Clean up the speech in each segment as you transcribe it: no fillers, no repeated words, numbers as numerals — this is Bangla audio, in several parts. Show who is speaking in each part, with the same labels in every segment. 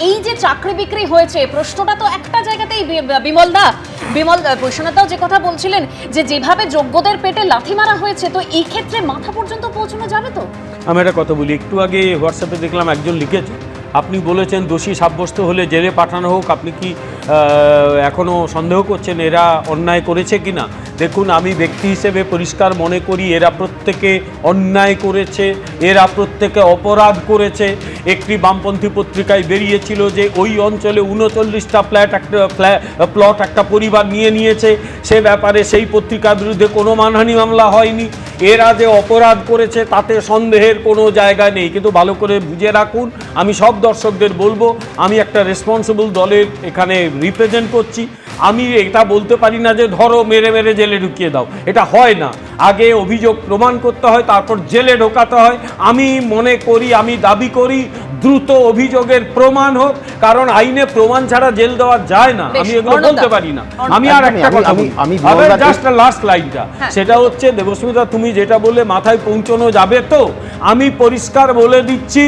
Speaker 1: এই যে চাকরি বিক্রি হয়েছে, প্রশ্নটা তো একটা জায়গাতেই বিমল বৈশ্বনাথও যে কথা বলছিলেন যে যেভাবে যোগ্যদের পেটে লাথি মারা হয়েছে, তো এই ক্ষেত্রে মাথা পর্যন্ত পৌঁছানো যাবে তো?
Speaker 2: আমি একটা কথা বলি, একটু আগে হোয়াটসঅ্যাপে দেখলাম একজন লিখেছে, আপনি বলেছেন দোষী সাব্যস্ত হলে জেলে পাঠানো হোক, আপনি কি এখনও সন্দেহ করছেন এরা অন্যায় করেছে কি না? দেখুন, আমি ব্যক্তি হিসেবে পরিষ্কার মনে করি এরা প্রত্যেকে অন্যায় করেছে, এরা প্রত্যেকে অপরাধ করেছে। একটি বামপন্থী পত্রিকায় বেরিয়েছিল যে ওই অঞ্চলে 39টা প্লট একটা পরিবার নিয়েছে, সে ব্যাপারে সেই পত্রিকার বিরুদ্ধে কোনো মানহানি মামলা হয়নি। এরা যে অপরাধ করেছে তাতে সন্দেহের কোনো জায়গা নেই, কিন্তু ভালো করে বুঝে রাখুন, আমি সব দর্শকদের বলবো, আমি একটা রেসপন্সিবল দলের এখানে রিপ্রেজেন্ট করছি। আমি এটা বলতে পারি না যে ধরো মেরে মেরে জেলে ঢুকিয়ে দাও, এটা হয় না। আগে অভিযোগ প্রমাণ করতে হয়, তারপর জেলে ঢোকাতে হয়। আমি মনে করি, আমি দাবি করি দ্রুত অভিযোগের প্রমাণ হোক, কারণ আইনে প্রমাণ ছাড়া জেল দেওয়া যায় না। আমি এগুলো বলতে পারি না। আমি আর একটা কথা বলি, জাস্ট লাস্ট লাইনটা, সেটা হচ্ছে দেবস্মিতা, তুমি যেটা বললে মাথায় পৌঁছানো যাবে, তো আমি পরিষ্কার বলে দিচ্ছি,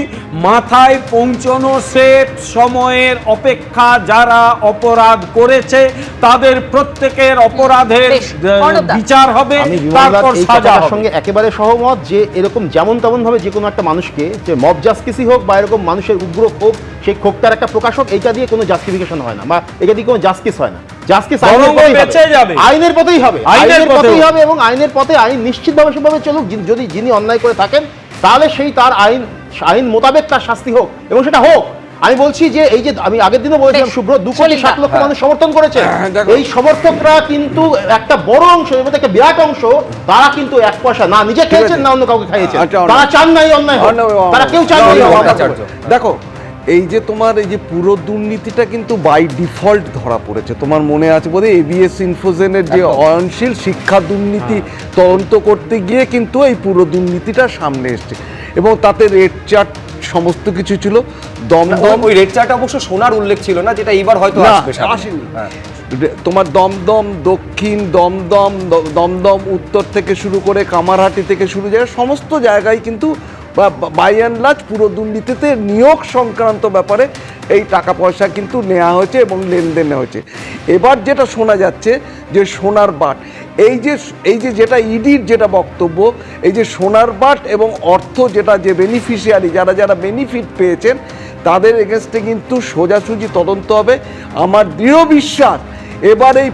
Speaker 2: মাথায় পৌঁছানো সেট সময়ের অপেক্ষা। যারা অপরাধ করেছে তাদের প্রত্যেকের অপরাধের বিচার হবে, তারপর সাজা হবে।
Speaker 3: সঙ্গে একেবারে সহমত যে এরকম যেমন তেমন ভাবে যে কোনো একটা মানুষকে, যে মব জাস্টিসই হোক বা এরকম মানুষের উগ্র ক্ষোভ, সেই ক্ষোভটার একটা প্রকাশক, এইটা দিয়ে কোনো জাস্টিফিকেশন হয় না, বা এটা দিয়ে কোনো জাস্টিস হয় না। জাস্টিস আইনের পথেই হবে, আইনের পথেই হবে, এবং আইনের পথে আইন নিশ্চিতভাবে সেভাবে চলুক। যদি যিনি অন্যায় করে থাকেন তাহলে সেই তার আইন মোতাবেক তার শাস্তি হোক, এবং সেটা হোক। আমি বলছি যে এই যে আমি আগের দিনও বলেছিলাম, শুভ্র 2,60,00,000 মানুষ সমর্থন করেছে। এই সমর্থকরা কিন্তু একটা বড় অংশ, এর মধ্যে একটা বিরাট অংশ, তারা কিন্তু এক পয়সা না নিজে খেয়েছেন না অন্য কাউকে খাইয়েছেন। তারা চান নাই অন্যায় হোক, তারা কেউ চান নাই।
Speaker 4: দেখো, এই যে তোমার এই যে পুরো দুর্নীতিটা কিন্তু বাই ডিফল্ট ধরা পড়েছে। তোমার মনে আছে বোধহয় এবিএস ইনফোজেনের যে অয়নশীল শিক্ষা দুর্নীতি তদন্ত করতে গিয়ে কিন্তু এই পুরো দুর্নীতিটা সামনে এসছে, এবং তাতে রেড চার্ট সমস্ত কিছু ছিল। দমদম,
Speaker 5: ওই রেড চার্ট অবশ্য সোনার উল্লেখ ছিল না, যেটা এবার হয়তো
Speaker 4: আসেনি। তোমার দমদম দক্ষিণ, দমদম উত্তর থেকে শুরু করে কামারহাটি থেকে শুরু করে সমস্ত জায়গায় কিন্তু বাই অ্যান্ড লার্জ পুরো দুর্নীতিতে নিয়োগ সংক্রান্ত ব্যাপারে এই টাকা পয়সা কিন্তু নেওয়া হয়েছে এবং লেনদেন হয়েছে। এবার যেটা শোনা যাচ্ছে যে সোনার বাট, এই যে যেটা ইডির যেটা বক্তব্য, এই যে সোনার বাট এবং অর্থ যেটা যে বেনিফিশিয়ারি, যারা বেনিফিট পেয়েছেন তাদের এগেনস্টে কিন্তু সোজাসুজি তদন্ত হবে। আমার দৃঢ় বিশ্বাস এবার এই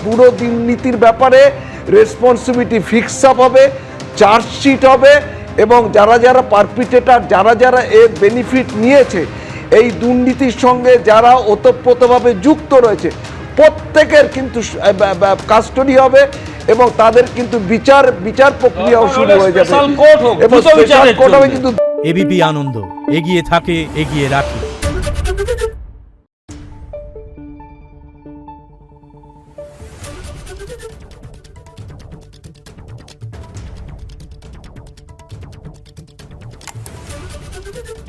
Speaker 4: পুরো দুর্নীতির ব্যাপারে রেসপন্সিবিলিটি ফিক্স আপ হবে, চার্জশিট হবে, এবং যারা পারপিটেটার, যারা এর বেনিফিট নিয়েছে, এই দুর্নীতির সঙ্গে যারা ওতপ্রোতভাবে যুক্ত রয়েছে, প্রত্যেকের কিন্তু কাস্টডি হবে, এবং তাদের কিন্তু বিচার প্রক্রিয়াও শুরু হয়ে যাবে, এবং স্পেশাল কোর্ট হবে কিন্তু।
Speaker 6: এবিপি আনন্দ, এগিয়ে থাকে, এগিয়ে রাখে।
Speaker 7: Thank you.